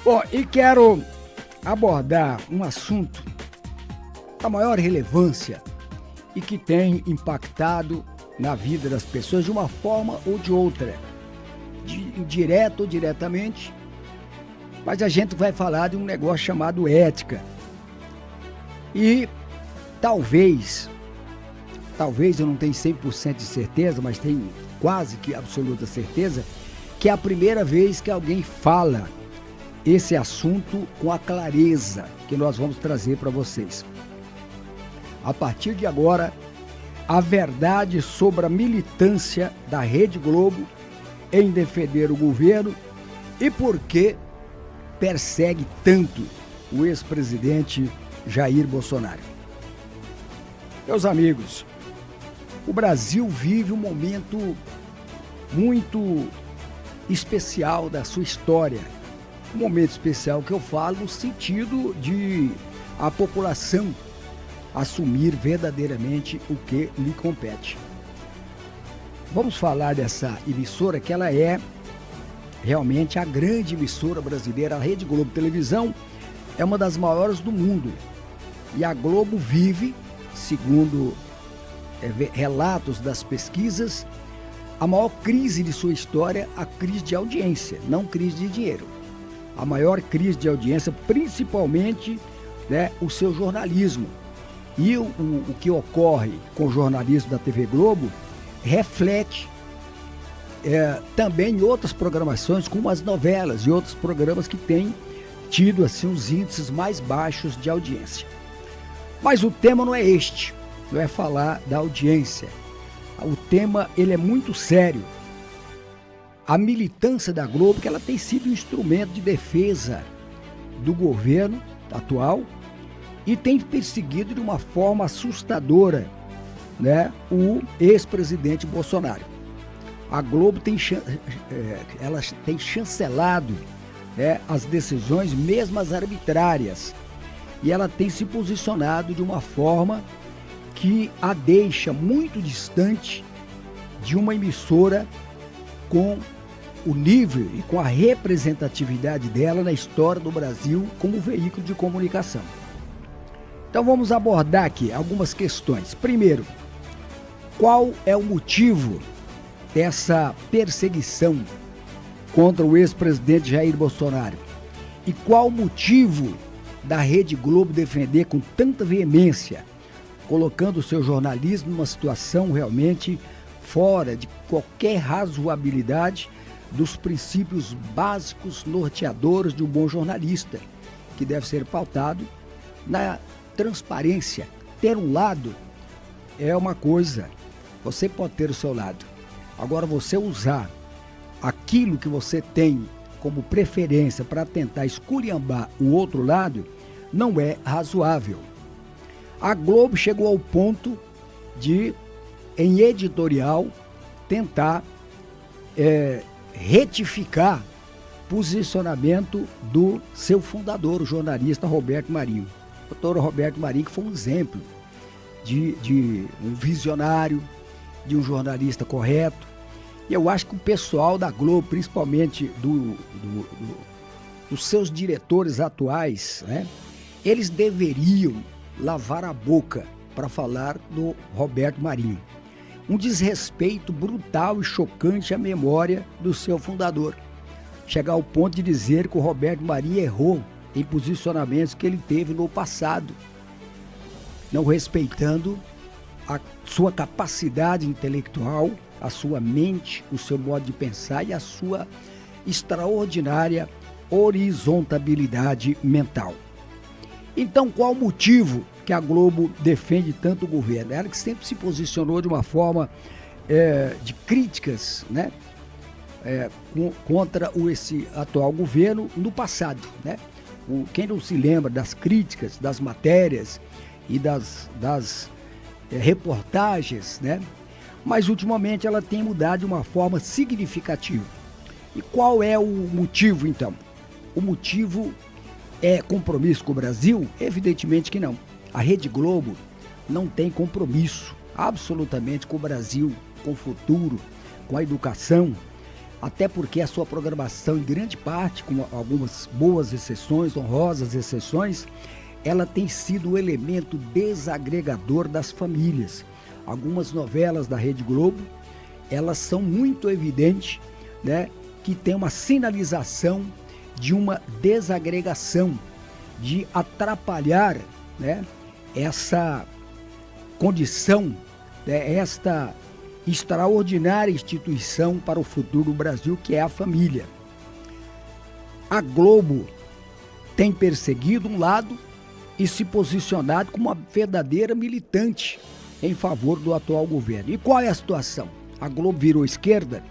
Bom, e quero abordar um assunto da maior relevância e que tem impactado na vida das pessoas de uma forma ou de outra, direta ou diretamente, mas a gente vai falar de um negócio chamado ética. E talvez eu não tenho 100% de certeza, mas tenho quase que absoluta certeza, que é a primeira vez que alguém fala esse assunto com a clareza que nós vamos trazer para vocês. A partir de agora, a verdade sobre a militância da Rede Globo em defender o governo e por que persegue tanto o ex-presidente Jair Bolsonaro. Meus amigos, o Brasil vive um momento muito especial da sua história. Um momento especial que eu falo no sentido de a população assumir verdadeiramente o que lhe compete. Vamos falar dessa emissora que ela é realmente a grande emissora brasileira. A Rede Globo Televisão é uma das maiores do mundo. E a Globo vive, segundo relatos das pesquisas, a maior crise de sua história, a crise de audiência, não crise de dinheiro. A maior crise de audiência, principalmente o seu jornalismo. E o que ocorre com o jornalismo da TV Globo reflete também em outras programações, como as novelas e outros programas que têm tido assim, os índices mais baixos de audiência. Mas o tema não é este, não é falar da audiência. O tema ele é muito sério. A militância da Globo, que ela tem sido um instrumento de defesa do governo atual e tem perseguido de uma forma assustadora, o ex-presidente Bolsonaro. A Globo tem chancelado as decisões, mesmo as arbitrárias, e ela tem se posicionado de uma forma que a deixa muito distante de uma emissora com o nível e com a representatividade dela na história do Brasil como veículo de comunicação. Então vamos abordar aqui algumas questões. Primeiro, qual é o motivo dessa perseguição contra o ex-presidente Jair Bolsonaro? E qual o motivo da Rede Globo defender com tanta veemência, colocando o seu jornalismo numa situação realmente fora de qualquer razoabilidade dos princípios básicos norteadores de um bom jornalista, que deve ser pautado na transparência. Ter um lado é uma coisa, você pode ter o seu lado. Agora, você usar aquilo que você tem como preferência para tentar esculhambar o outro lado, não é razoável. A Globo chegou ao ponto de, em editorial, tentar retificar posicionamento do seu fundador, o jornalista Roberto Marinho. O doutor Roberto Marinho, que foi um exemplo de um visionário, de um jornalista correto. E eu acho que o pessoal da Globo, principalmente dos seus diretores atuais, eles deveriam lavar a boca para falar do Roberto Marinho. Um desrespeito brutal e chocante à memória do seu fundador. Chegar ao ponto de dizer que o Roberto Marinho errou em posicionamentos que ele teve no passado, não respeitando a sua capacidade intelectual, a sua mente, o seu modo de pensar e a sua extraordinária horizontabilidade mental. Então, qual o motivo que a Globo defende tanto o governo? Ela que sempre se posicionou de uma forma de críticas, contra esse atual governo no passado, Quem não se lembra das críticas, das matérias e das reportagens, Mas ultimamente ela tem mudado de uma forma significativa. E qual é o motivo, então? O motivo é compromisso com o Brasil? Evidentemente que não. A Rede Globo não tem compromisso absolutamente com o Brasil, com o futuro, com a educação, até porque a sua programação, em grande parte, com algumas boas exceções, honrosas exceções, ela tem sido o elemento desagregador das famílias. Algumas novelas da Rede Globo, elas são muito evidentes, né, que tem uma sinalização de uma desagregação, de atrapalhar, né, essa condição, né, esta extraordinária instituição para o futuro do Brasil, que é a família. A Globo tem perseguido um lado e se posicionado como uma verdadeira militante em favor do atual governo. E qual é a situação? A Globo virou esquerda?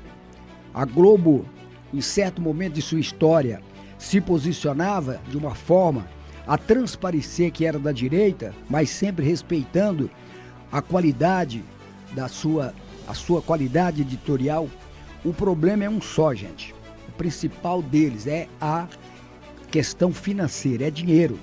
A Globo, em certo momento de sua história, se posicionava de uma forma a transparecer que era da direita, mas sempre respeitando a qualidade da sua qualidade editorial. O problema é um só, gente. O principal deles é a questão financeira, é dinheiro.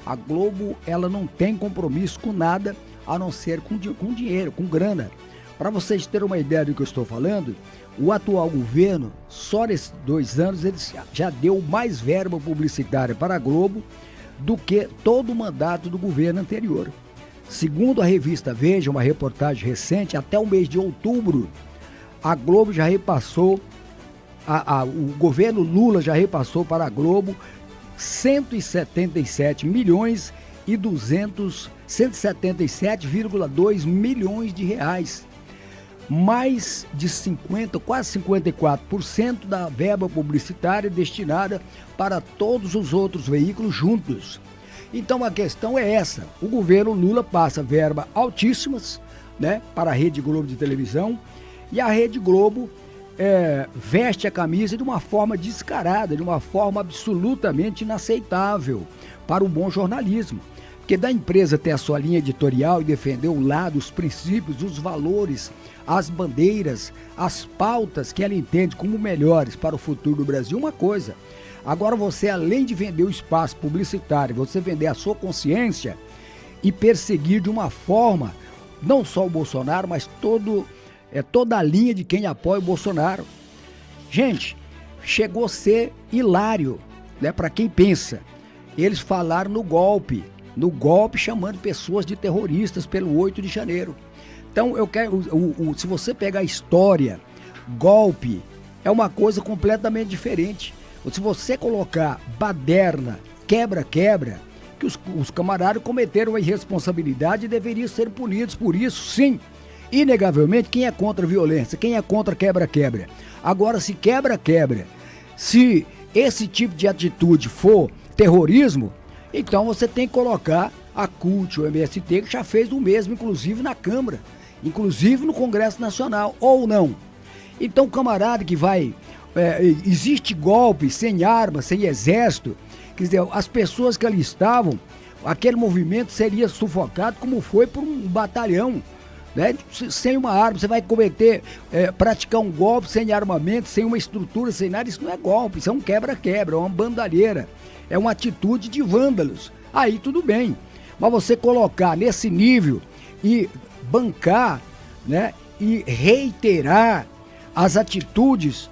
A Globo, ela não tem compromisso com nada a não ser com dinheiro, com grana. Para vocês terem uma ideia do que eu estou falando, o atual governo, só nesses 2 anos, ele já deu mais verba publicitária para a Globo do que todo o mandato do governo anterior. Segundo a revista Veja, uma reportagem recente, até o mês de outubro, a Globo já repassou, o governo Lula já repassou para a Globo 177,2 milhões de reais. Mais de 50, quase 54% da verba publicitária destinada para todos os outros veículos juntos. Então a questão é essa: o governo Lula passa verba altíssimas, né, para a Rede Globo de televisão, e a Rede Globo veste a camisa de uma forma descarada, de uma forma absolutamente inaceitável para o bom jornalismo. Porque da empresa ter a sua linha editorial e defender o lado, os princípios, os valores, as bandeiras, as pautas que ela entende como melhores para o futuro do Brasil, uma coisa. Agora você, além de vender o espaço publicitário, você vender a sua consciência e perseguir de uma forma, não só o Bolsonaro, mas toda a linha de quem apoia o Bolsonaro. Gente, chegou a ser hilário, né, para quem pensa. Eles falaram no golpe chamando pessoas de terroristas pelo 8 de janeiro. Então eu quero, se você pegar a história, golpe é uma coisa completamente diferente. Se você colocar baderna, quebra-quebra, que os camaradas cometeram uma irresponsabilidade e deveriam ser punidos por isso, sim. Inegavelmente, quem é contra a violência, quem é contra quebra-quebra. Agora, se quebra-quebra, se esse tipo de atitude for terrorismo, então você tem que colocar a CUT, o MST, que já fez o mesmo, inclusive na Câmara, inclusive no Congresso Nacional, ou não. Então o camarada que vai... existe golpe sem arma, sem exército, quer dizer, as pessoas que ali estavam, aquele movimento seria sufocado como foi por um batalhão, né? Sem uma arma, você vai praticar um golpe sem armamento, sem uma estrutura, sem nada. Isso não é golpe, isso é um quebra-quebra, é uma bandalheira, é uma atitude de vândalos. Aí tudo bem, mas você colocar nesse nível e bancar, né, e reiterar as atitudes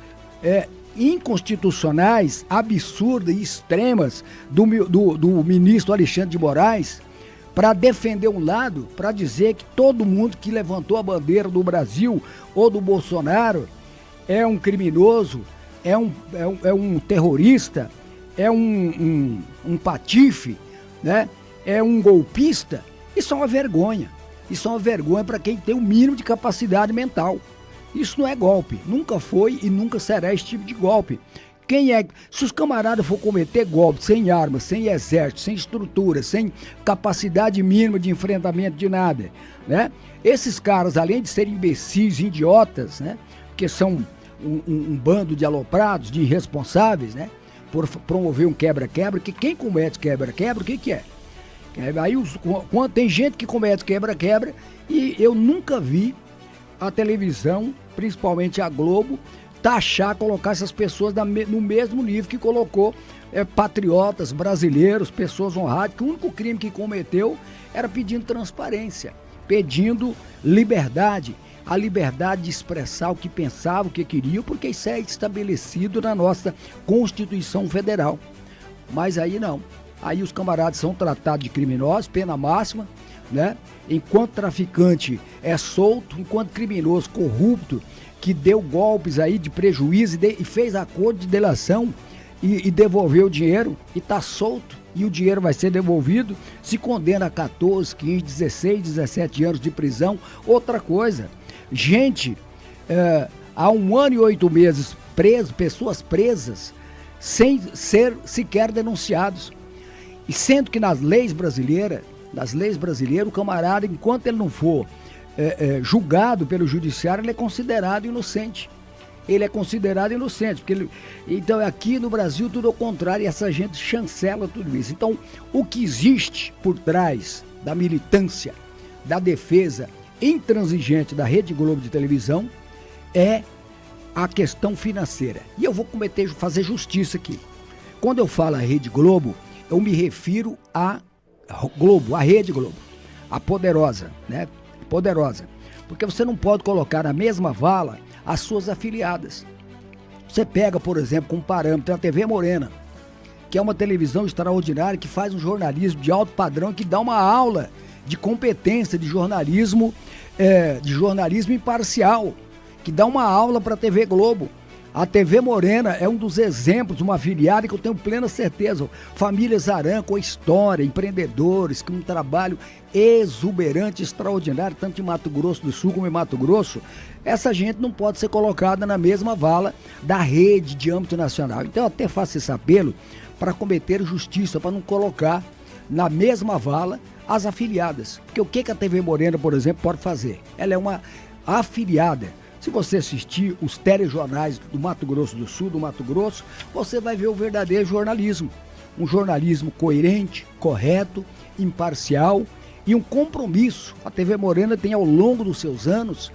inconstitucionais, absurdas e extremas do ministro Alexandre de Moraes, para defender um lado, para dizer que todo mundo que levantou a bandeira do Brasil ou do Bolsonaro é um criminoso, é um terrorista, é um patife, né? É um golpista. Isso é uma vergonha. Isso é uma vergonha para quem tem o mínimo de capacidade mental. Isso não é golpe, nunca foi e nunca será esse tipo de golpe. Se os camaradas for cometer golpe sem armas, sem exército, sem estrutura, sem capacidade mínima de enfrentamento de nada, né? Esses caras, além de serem imbecis, idiotas, né? Porque são um bando de aloprados, de irresponsáveis, né? Por promover um quebra-quebra, que quem comete quebra-quebra, o que é? Aí quando tem gente que comete quebra-quebra, e eu nunca vi a televisão, principalmente a Globo, colocar essas pessoas no mesmo nível que colocou patriotas brasileiros, pessoas honradas, que o único crime que cometeu era pedindo transparência, pedindo liberdade, a liberdade de expressar o que pensava, o que queria, porque isso é estabelecido na nossa Constituição Federal. Mas aí não. Aí os camaradas são tratados de criminosos, pena máxima, né? Enquanto traficante é solto, enquanto criminoso corrupto, que deu golpes aí de prejuízo e fez acordo de delação e devolveu o dinheiro e está solto, e o dinheiro vai ser devolvido, se condena a 14, 15, 16, 17 anos de prisão. Outra coisa, gente, há 1 ano e 8 meses preso, pessoas presas, sem ser sequer denunciados. E sendo que nas leis brasileiras, o camarada, enquanto ele não for julgado pelo judiciário, ele é considerado inocente. Então aqui no Brasil tudo ao contrário, e essa gente chancela tudo isso. Então o que existe por trás da militância, da defesa intransigente da Rede Globo de televisão é a questão financeira. E eu vou fazer justiça aqui. Quando eu falo a Rede Globo, eu me refiro a Globo, a Rede Globo, a poderosa, né? Poderosa. Porque você não pode colocar na mesma vala as suas afiliadas. Você pega, por exemplo, como parâmetro a TV Morena, que é uma televisão extraordinária, que faz um jornalismo de alto padrão, que dá uma aula de competência de jornalismo imparcial, que dá uma aula para a TV Globo. A TV Morena é um dos exemplos, uma afiliada que eu tenho plena certeza. Família Zaran, com história, empreendedores, com um trabalho exuberante, extraordinário, tanto em Mato Grosso do Sul como em Mato Grosso. Essa gente não pode ser colocada na mesma vala da rede de âmbito nacional. Então eu até faço esse apelo para cometer justiça, para não colocar na mesma vala as afiliadas. Porque o que a TV Morena, por exemplo, pode fazer? Ela é uma afiliada. Se você assistir os telejornais do Mato Grosso do Sul, do Mato Grosso, você vai ver o verdadeiro jornalismo. Um jornalismo coerente, correto, imparcial e um compromisso. A TV Morena tem, ao longo dos seus anos,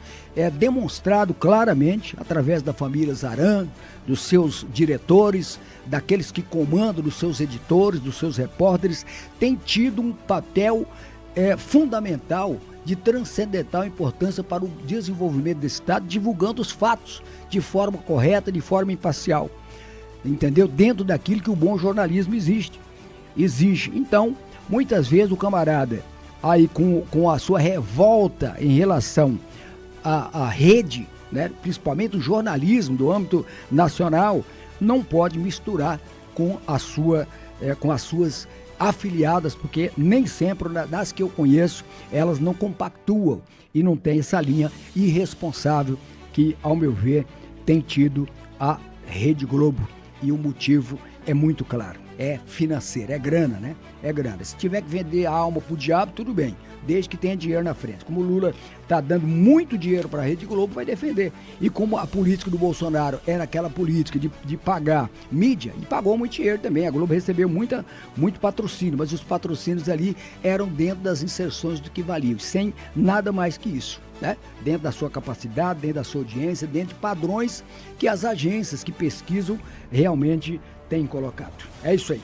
demonstrado claramente, através da família Zaran, dos seus diretores, daqueles que comandam, dos seus editores, dos seus repórteres, tem tido um papel fundamental, de transcendental importância para o desenvolvimento desse Estado, divulgando os fatos de forma correta, de forma imparcial, entendeu? Dentro daquilo que o bom jornalismo exige. Então, muitas vezes o camarada, aí com a sua revolta em relação à rede, né, principalmente o jornalismo do âmbito nacional, não pode misturar com as suas afiliadas, porque nem sempre, das que eu conheço, elas não compactuam e não tem essa linha irresponsável que, ao meu ver, tem tido a Rede Globo. E o motivo é muito claro, é financeiro, é grana, né? É grana. Se tiver que vender a alma pro diabo, tudo bem, desde que tenha dinheiro na frente. Como o Lula está dando muito dinheiro para a Rede Globo, vai defender. E como a política do Bolsonaro era aquela política de pagar mídia, e pagou muito dinheiro também, a Globo recebeu muito patrocínio, mas os patrocínios ali eram dentro das inserções do que valiam, sem nada mais que isso, né? Dentro da sua capacidade, dentro da sua audiência, dentro de padrões que as agências que pesquisam realmente têm colocado. É isso aí.